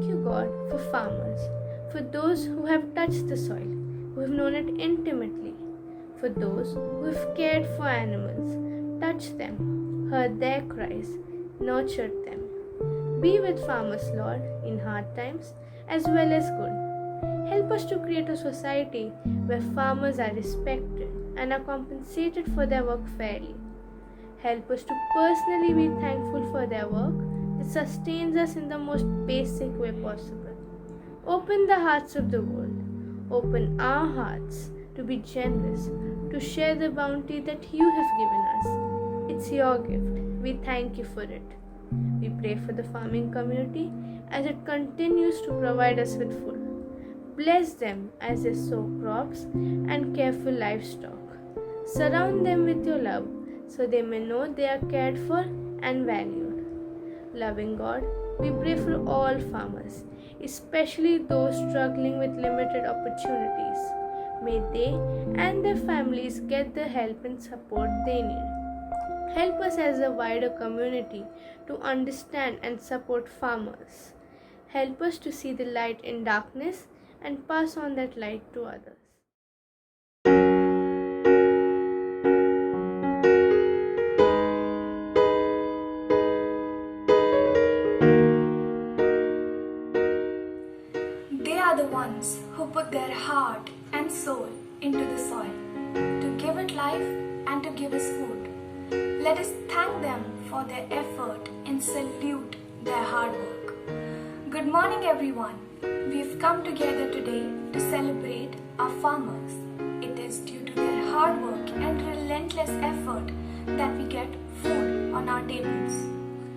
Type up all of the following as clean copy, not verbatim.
Thank you, God, for farmers, for those who have touched the soil, who have known it intimately, for those who have cared for animals, touched them, heard their cries, nurtured them. Be with farmers, Lord, in hard times as well as good. Help us to create a society where farmers are respected and are compensated for their work fairly. Help us to personally be thankful for their work that sustains us in the most basic way possible. Open the hearts of the world. Open our hearts to be generous, to share the bounty that you have given us. It's your gift. We thank you for it. We pray for the farming community as it continues to provide us with food. Bless them as they sow crops and care for livestock. Surround them with your love so they may know they are cared for and valued. Loving God, we pray for all farmers, especially those struggling with limited opportunities. May they and their families get the help and support they need. Help us as a wider community to understand and support farmers. Help us to see the light in darkness and pass on that light to others. They are the ones who put their heart and soul into the soil to give it life and to give us food. Let us thank them for their effort and salute their hard work. Good morning, everyone. We've come together today to celebrate our farmers. It is due to their hard work and relentless effort that we get food on our tables.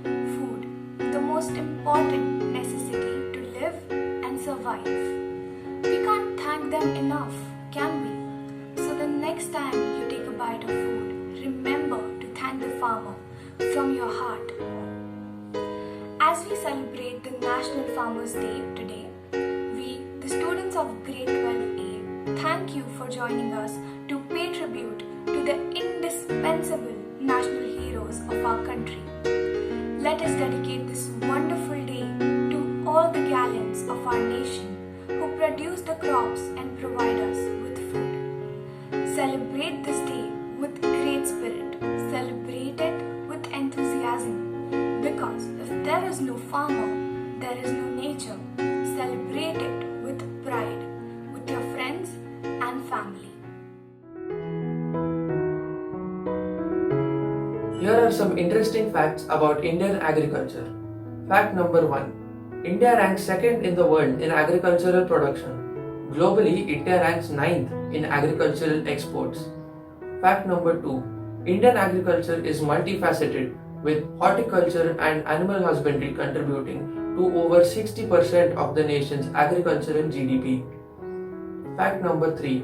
Food, the most important necessity to live and survive. We can't thank them enough, can we? So the next time you take a bite of food, remember to thank the farmer from your heart. As we celebrate the National Farmers Day today, we, the students of Grade 12A, thank you for joining us to pay tribute to the indispensable national heroes of our country. Let us dedicate this wonderful day to all the gallants of our nation who produce the crops and provide us with food. Celebrate this day with great spirit. Celebrate it with enthusiasm. Because if there is no farmer, there is no nature. Celebrate it with pride, with your friends and family. Here are some interesting facts about Indian agriculture. Fact number 1. India ranks second in the world in agricultural production. Globally, India ranks 9th in agricultural exports. Fact number 2. Indian agriculture is multifaceted, with horticulture and animal husbandry contributing to over 60% of the nation's agricultural GDP. Fact number 3.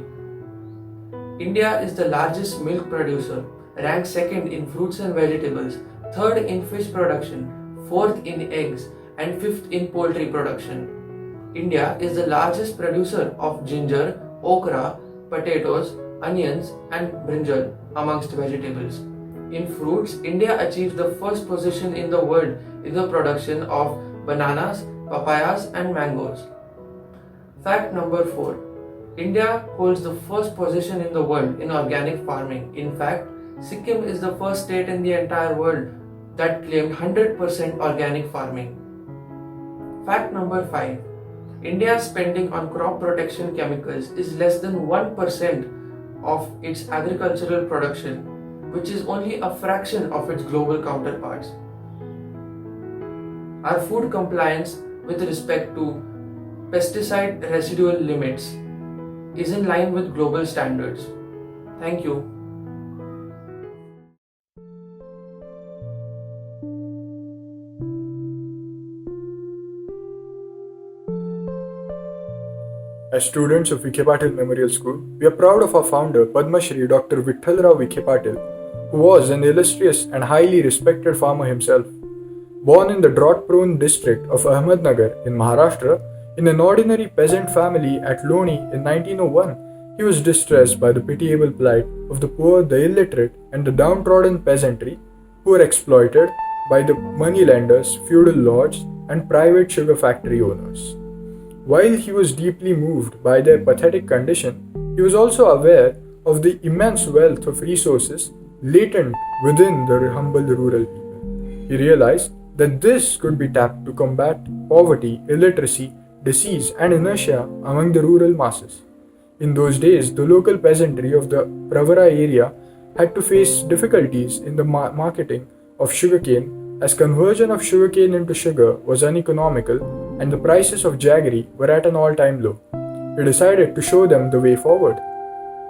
India is the largest milk producer, ranked second in fruits and vegetables, third in fish production, fourth in eggs, and fifth in poultry production. India is the largest producer of ginger, okra, potatoes, onions, and brinjal amongst vegetables. In fruits, India achieves the first position in the world in the production of bananas, papayas, and mangoes. Fact number 4. India holds the first position in the world in organic farming. In fact, Sikkim is the first state in the entire world that claimed 100% organic farming. Fact number 5. India's spending on crop protection chemicals is less than 1% of its agricultural production, which is only a fraction of its global counterparts. Our food compliance with respect to pesticide residual limits is in line with global standards. Thank you. As students of Vikhe Patil Memorial School, we are proud of our founder Padma Shri Dr. Vithalrao Vikhe Patil, who was an illustrious and highly respected farmer himself. Born in the drought-prone district of Ahmednagar in Maharashtra, in an ordinary peasant family at Loni in 1901, he was distressed by the pitiable plight of the poor, the illiterate, and the downtrodden peasantry who were exploited by the moneylenders, feudal lords, and private sugar factory owners. While he was deeply moved by their pathetic condition, he was also aware of the immense wealth of resources latent within the humble rural people. He realized that this could be tapped to combat poverty, illiteracy, disease, and inertia among the rural masses. In those days, the local peasantry of the Pravara area had to face difficulties in the marketing of sugarcane, as conversion of sugarcane into sugar was uneconomical and the prices of jaggery were at an all-time low. He decided to show them the way forward.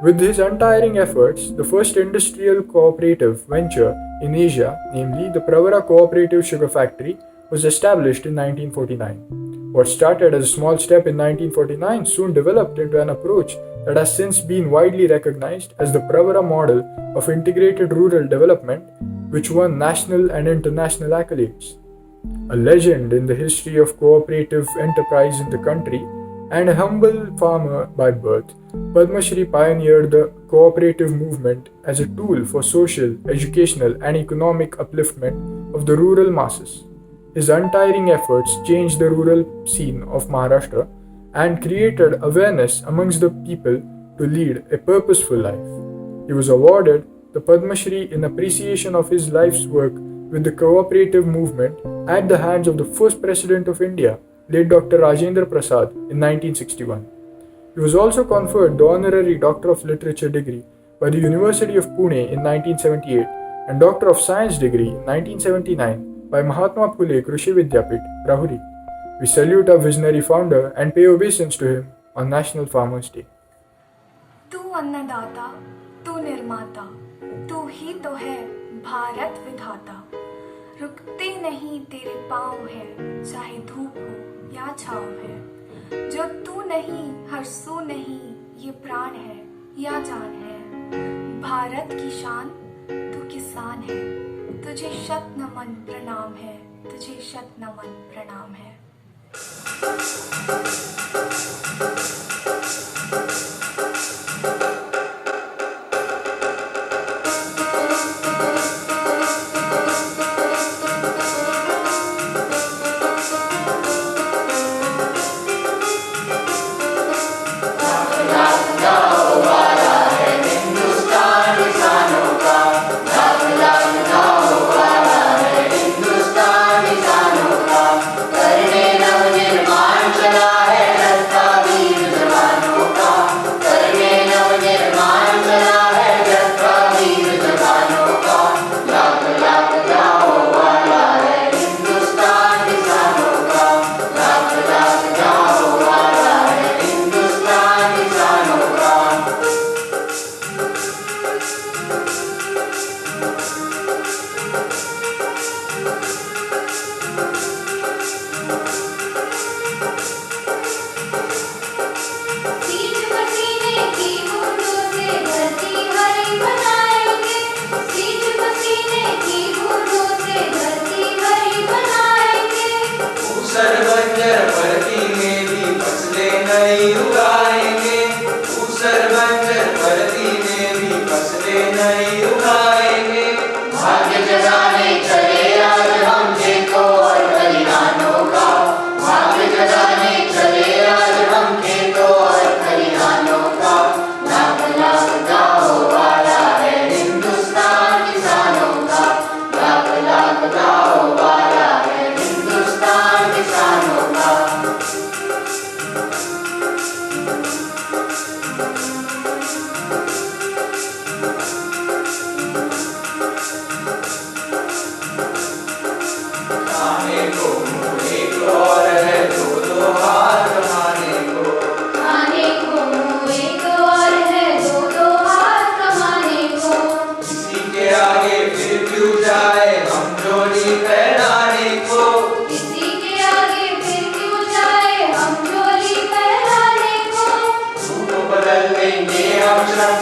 With his untiring efforts, the first industrial cooperative venture in Asia, namely the Pravara Cooperative Sugar Factory, was established in 1949. What started as a small step in 1949 soon developed into an approach that has since been widely recognized as the Pravara model of integrated rural development, which won national and international accolades. A legend in the history of cooperative enterprise in the country, and a humble farmer by birth, Padma Shri pioneered the cooperative movement as a tool for social, educational, and economic upliftment of the rural masses. His untiring efforts changed the rural scene of Maharashtra and created awareness amongst the people to lead a purposeful life. He was awarded the Padma Shri in appreciation of his life's work with the cooperative movement at the hands of the first President of India, late Dr. Rajendra Prasad, in 1961. He was also conferred the honorary Doctor of Literature degree by the University of Pune in 1978 and Doctor of Science degree in 1979 by Mahatma Phule Krishi Vidyapith, Rahuri. We salute our visionary founder and pay obeisance to him on National Farmers Day. तू अन्नदाता, तू निर्माता, तू ही तो है भारत विधाता। रुकते नहीं तेरे पाँव है, चाहे धूप हो या छाँव है। जो तू नहीं, हर सू नहीं, ये प्राण है या जान है। भारत की शान, तू किसान है। तुझे शत नमन प्रणाम है, तुझे शत नमन प्रणाम है।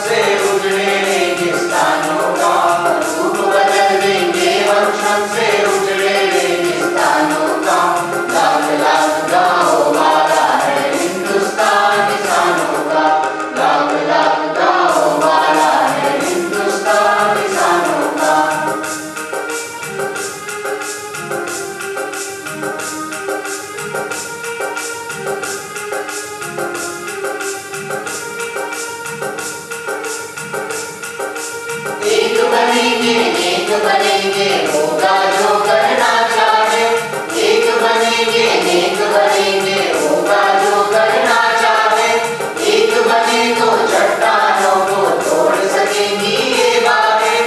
से उजड़े रेगिस्तानों का बनेंगे नेक बनेंगे होगा जो करना चाहे। एक बनेंगे नेक बनेंगे होगा जो करना चाहे। एक बने तो चट्टानों को तोड़ सकेंगी ये बाहें।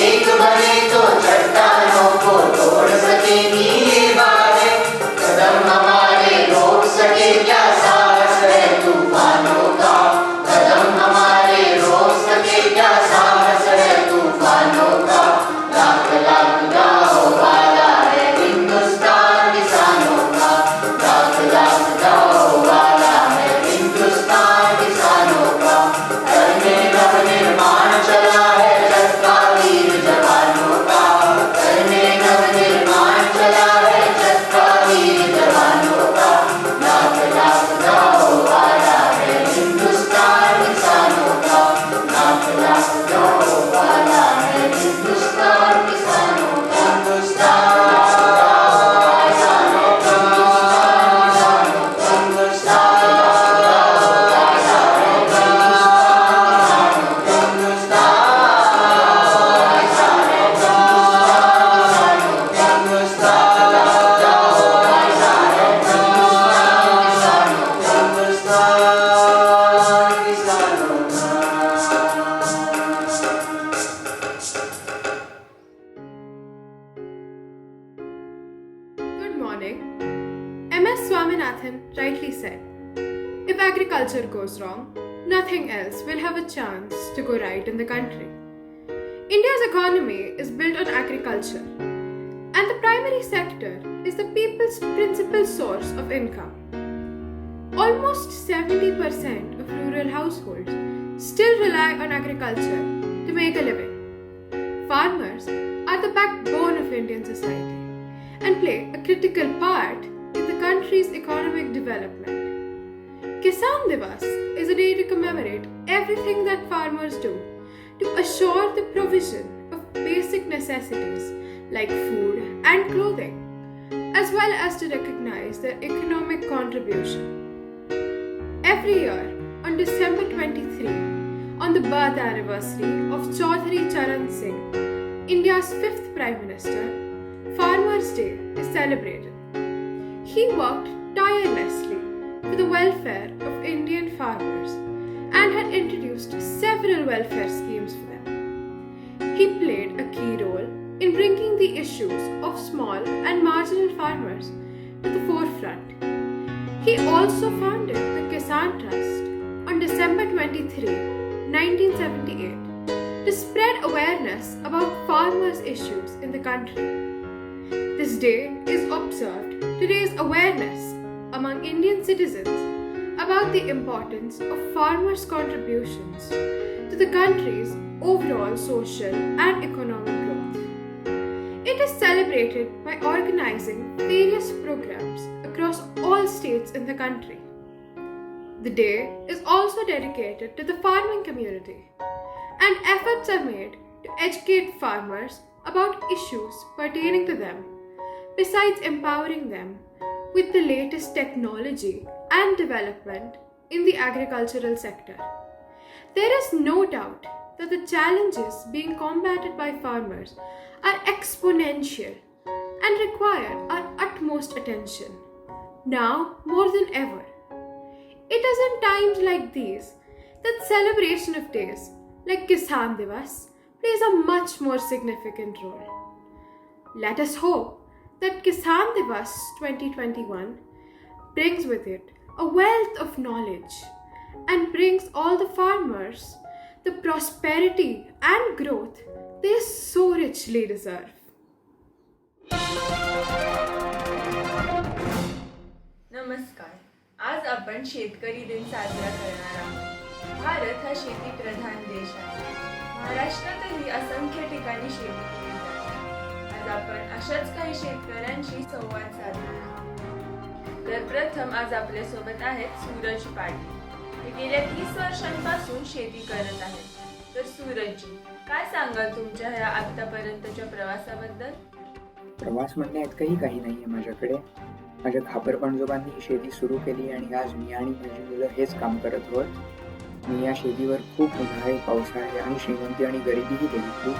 एक बने तो चट्टानों को तोड़ सकेंगी ये बाहें। कदम हमारे रोक सके क्या साहस है तूफानों का। कदम हमारे रोक सके क्या साहस है तूफानों का। लाख लाख गाँव वाला है हिंदुस्तान किसानों का। लाख लाख गाँव वाला है हिंदुस्तान किसानों का। करने नवनिर्माण चला है जत्था वीर जवानों का। करने नवनिर्माण चला है जत्था वीर जवानों का। लाख लाख गाँव वाला है हिंदुस्तान किसानों का। लाख लाख गाँव वाला है हिंदुस्तान किसानों का। Good morning. M.S. Swaminathan rightly said, if agriculture goes wrong, nothing else will have a chance to go right in the country. India's economy is built on agriculture, and the primary sector is the people's principal source of income. Almost 70% of rural households still rely on agriculture to make a living. Farmers are the backbone of Indian society and play a critical part in the country's economic development. Kisan Divas is a day to commemorate everything that farmers do to assure the provision of basic necessities like food and clothing, as well as to recognize their economic contribution. Every year, on December 23, on the birth anniversary of Chaudhary Charan Singh, India's 5th Prime Minister, Farmers' Day is celebrated. He worked tirelessly for the welfare of Indian farmers and had introduced several welfare schemes for them. He played a key role in bringing the issues of small and marginal farmers to the forefront. He also founded the Kisan Trust on December 23, 1978 to spread awareness about farmers' issues in the country. This day is observed to raise awareness among Indian citizens about the importance of farmers' contributions to the country's overall social and economic growth. It is celebrated by organizing various programs across all states in the country. The day is also dedicated to the farming community, and efforts are made to educate farmers about issues pertaining to them, besides empowering them with the latest technology and development in the agricultural sector. There is no doubt that the challenges being combated by farmers are exponential and require our utmost attention, now more than ever. It is in times like these that celebration of days like Kisan Divas plays a much more significant role. Let us hope that Kisan Divas 2021 brings with it a wealth of knowledge and brings all the farmers the prosperity and growth they so richly deserve. नमस्कार. आज आपण शेतकरी दिन साजरा करणार आहोत. भारत हा शेती प्रधान देश आहे. महाराष्ट्रातही असंख्य ठिकाणी शेती केली जाते. आज आपण अशाच काही शेतकऱ्यांशी संवाद साधणार आहोत. तर प्रथम आज आपल्या सोबत आहेत सूरज पाटील. ते गेल्या 30 वर्षांपासून शेती करत आहेत. तर सूरजजी, काय सांगाल तुमच्या ह्या आतापर्यंतच्या प्रवासाबद्दल? प्रवास म्हणण्याइतकंही काही नाहीये माझ्याकडे. माझ्या खापर पणजोबांनी ही शेती सुरू केली आणि आज मी आणि माझी मुलं हेच काम करत आहोत. मी या शेतीवर खूप उन्हाळे, पावसाळे आणि श्रीमंती आणि गरिबीही बघितली.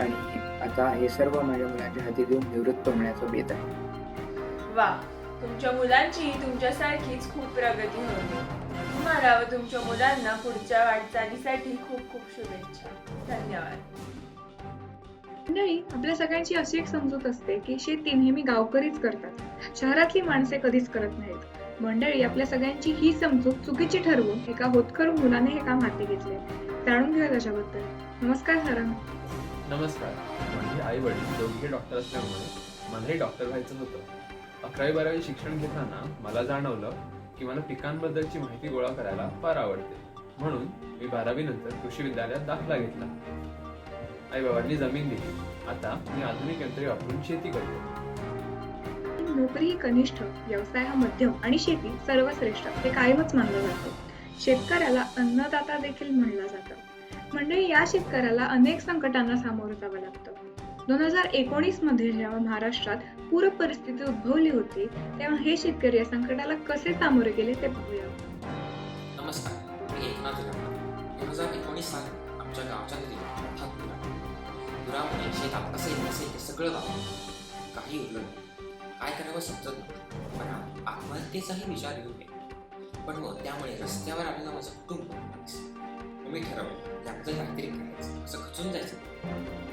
आणि आता हे सर्व माझ्या मुलांच्या हाती देऊन निवृत्त होण्याचा बेत आहे. वा, तुमच्या मुलांची तुमच्यासारखीच खूप प्रगती होते. तुम्हाला व तुमच्या मुलांना पुढच्या वाटचालीसाठी खूप खूप शुभेच्छा. धन्यवाद. मंडळी, आपल्या सगळ्यांची अशी एक समजूत असते की शेती नेहमी गावकरीच करतात, शहरातली माणसे कधीच करत नाहीत. मंडळी, आपल्या सगळ्यांची ही समजूत चुकीची ठरवून एका होतकरू मुलाने हे काम हाती घेतले. जाणून घेऊया त्याच्याबद्दल. नमस्कार सरांना. नमस्कार. माझे आई वडील दोघे डॉक्टर असल्यामुळे मलाही डॉक्टर व्हायचं होतं. 11वी-12वी शिक्षण घेताना मला जाणवलं की मला पिकांबद्दलची माहिती गोळा करायला फार आवडते. म्हणून मी 12वी नंतर कृषी विद्यालयात दाखला घेतला. आई बाबांनी जमीन दिली. आता मी आधुनिक यंत्रे वापरून शेती करतो. नोकरी ही कनिष्ठ, व्यवसाय हा मध्यम आणि शेती सर्वश्रेष्ठ हे कायमच मानलं जातं. शेतकऱ्याला अन्नदाता देखील म्हणलं जातं. मंडळी, या शेतकऱ्याला अनेक संकटांना सामोरं जावं लागतं. 2019 मध्ये जेव्हा महाराष्ट्रात पूर परिस्थिती उद्भवली होती, तेव्हा हे शेतकरी या संकटाला कसे सामोरे गेले ते पाहूया. नमस्कार, मी एकनाथ गणपत. 2019 साली आमच्या गावच्या नदीला मोठा पूर आला. पुरामुळे शेतात असेल नसेल ते सगळं गाव काही उरलं नाही. काय करावं समजत नव्हतं. पण आत्महत्येचाही विचार येऊ नये. पण मग त्यामुळे रस्त्यावर आलेलं माझं कुटुंब मी ठरवलं त्याबद्दल काहीतरी करायचं. असं खचून जायचं.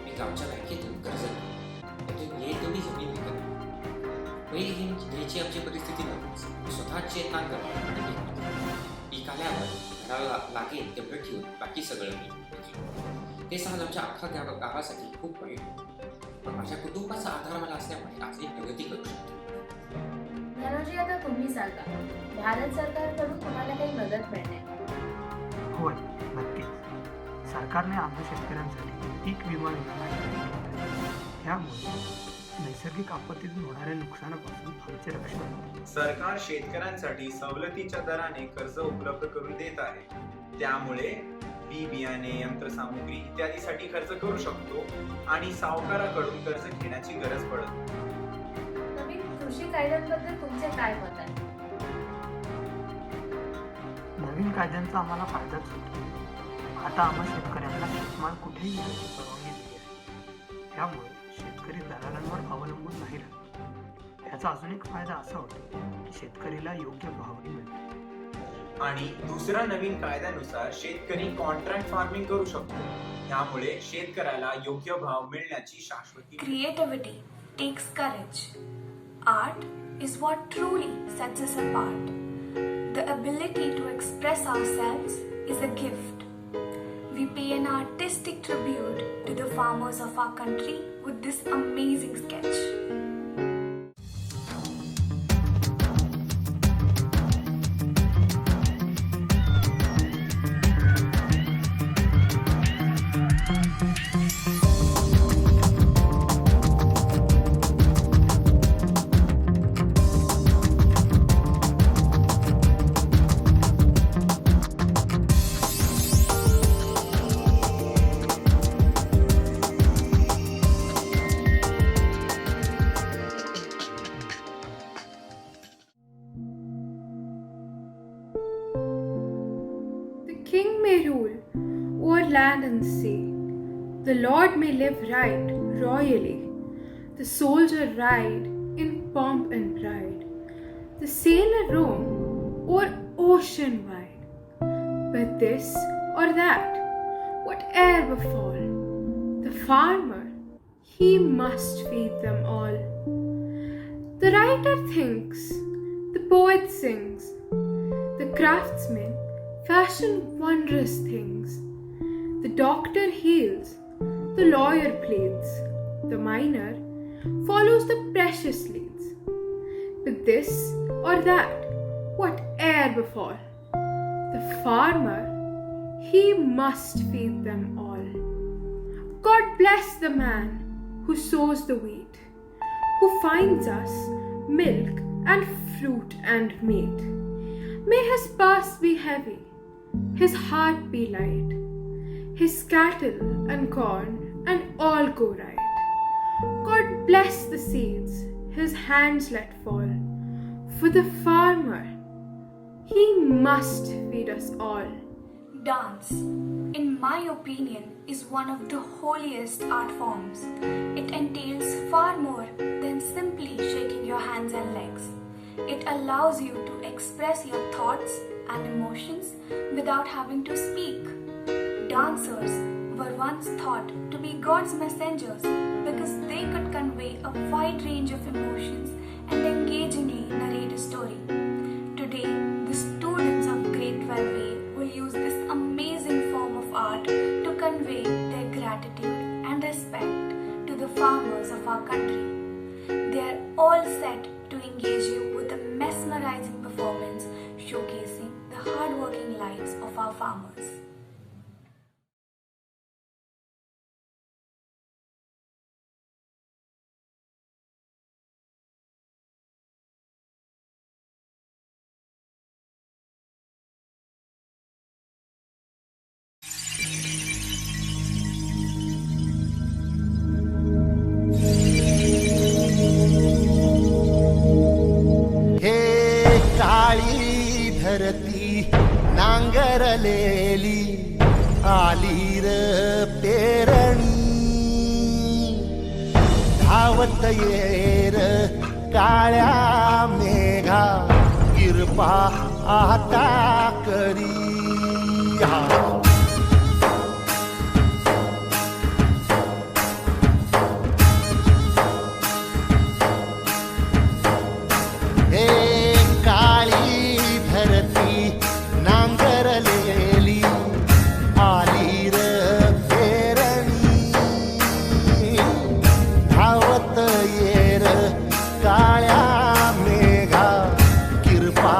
मी गावच्या बँकेतून कर्ज घेतलं. त्यातून येईल तेवढी जमीन विकत. पहिली घ्यायची आमची परिस्थिती नव्हतीच. स्वतःच शेतात करतो आणि पीक आल्यावर घराला लागेल तेवढं ठेवून बाकी सगळं मी घेतलं. ते सहज आमच्या अख्खा गावासाठी खूप वाईट होतं. पण माझ्या कुटुंबाचा आधार मला असल्यामुळे आजही प्रगती करू शकतो. धनोजी, आता तुम्ही सांगा, भारत सरकारकडून तुम्हाला काही मदत मिळते? होय, नक्कीच. सरकारने आमच्या शेतकऱ्यांसाठी पीक विमा योजना जाहीर केली आहे. त्यामुळे नैसर्गिक आपत्तीतून होणाऱ्या नुकसानापासून आमचे रक्षण होते. सरकार शेतकऱ्यांसाठी सवलतीच्या दराने कर्ज उपलब्ध करून देत आहे. त्यामुळे बी बियाणे, यंत्रसामुग्री इत्यादीसाठी खर्च करू शकतो आणि सावकाराकडून कर्ज घेण्याची गरज पडत नाही. नवीन कृषी कायद्यांबद्दल तुमचे काय मत आहे? नवीन कायद्यांचा आम्हाला फायदाच होतो. आता आम्हा शेतकऱ्यांना शेतमाल कुठेही घेण्याची परवानगी दिली आहे. त्यामुळे शेतकरी दलालांवर अवलंबून नाही राहत. याचा अजून एक फायदा असा होतो की शेतकरीला योग्य भावही मिळतो. आणि दुसऱ्या नवीन कायद्यानुसार शेतकरी कॉन्ट्रॅक्ट फार्मिंग करू शकतो. त्यामुळे शेतकऱ्याला योग्य भाव मिळण्याची शाश्वती. Creativity takes courage. Art is what truly sets us apart. The ability to express ourselves is a gift. We pay an artistic tribute to the farmers of our country with this amazing sketch. King may rule o'er land and sea. The Lord may live right royally. The soldier ride in pomp and pride. The sailor roam o'er ocean wide. But this or that, whate'er befall, the farmer, he must feed them all. The writer thinks, the poet sings, the craftsman fashion wondrous things. The doctor heals, the lawyer pleads, the miner follows the precious leads. But this or that, whate'er befall, the farmer, he must feed them all. God bless the man who sows the wheat, who finds us milk and fruit and meat. May his purse be heavy, his heart be light, his cattle and corn and all go right. God bless the seeds his hands let fall, for the farmer, he must feed us all. Dance. in my opinion, is one of the holiest art forms. It entails far more than simply shaking your hands and legs. It allows you to express your thoughts and emotions without having to speak. Dancers were once thought to be God's messengers because they could convey a wide range of emotions and engagingly narrate a story. Today, the students of Grade 12A will use this amazing form of art to convey their gratitude and respect to the farmers of our country. They are all set to engage you with a mesmerizing performance showcasing the hard-working lives of our farmers. हे काळी धरती नांगरलेली आली र पेरणी धावत येर काळ्या मेघा किरपा आता करी नांगरलेली आली र पेरणी धावत येर काळ्या मेघा किरपा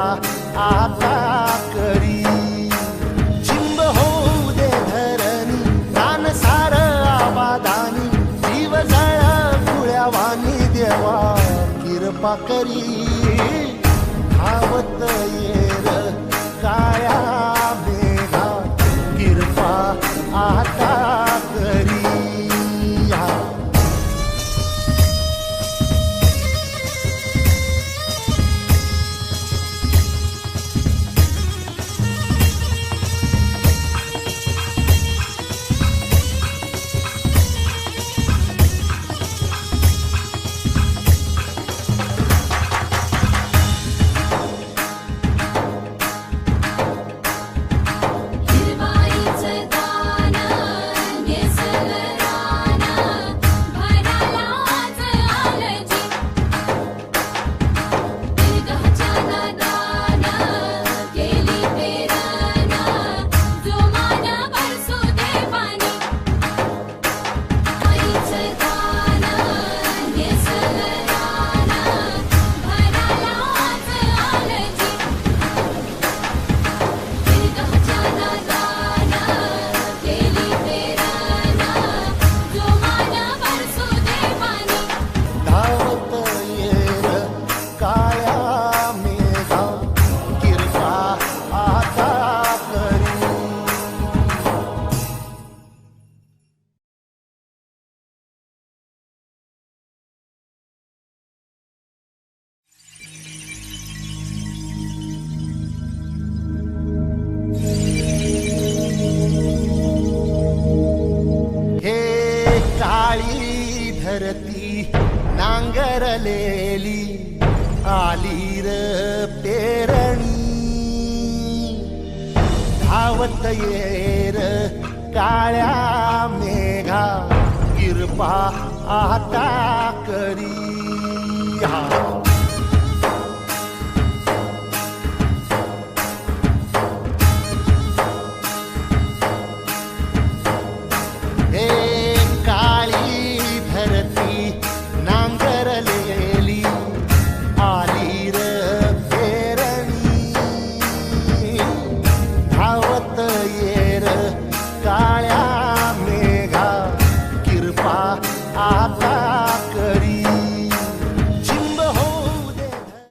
आता करी चिंब होऊ दे धरणी दान सार आबादानी जीव जळ फुळ्यावानी देवा किरपा करी धावत येर काळ्या मेघा किरपा आता करी धरती नांगरलेली आली र पेरणी धावत येर काळ्या मेघा किरपा आता करी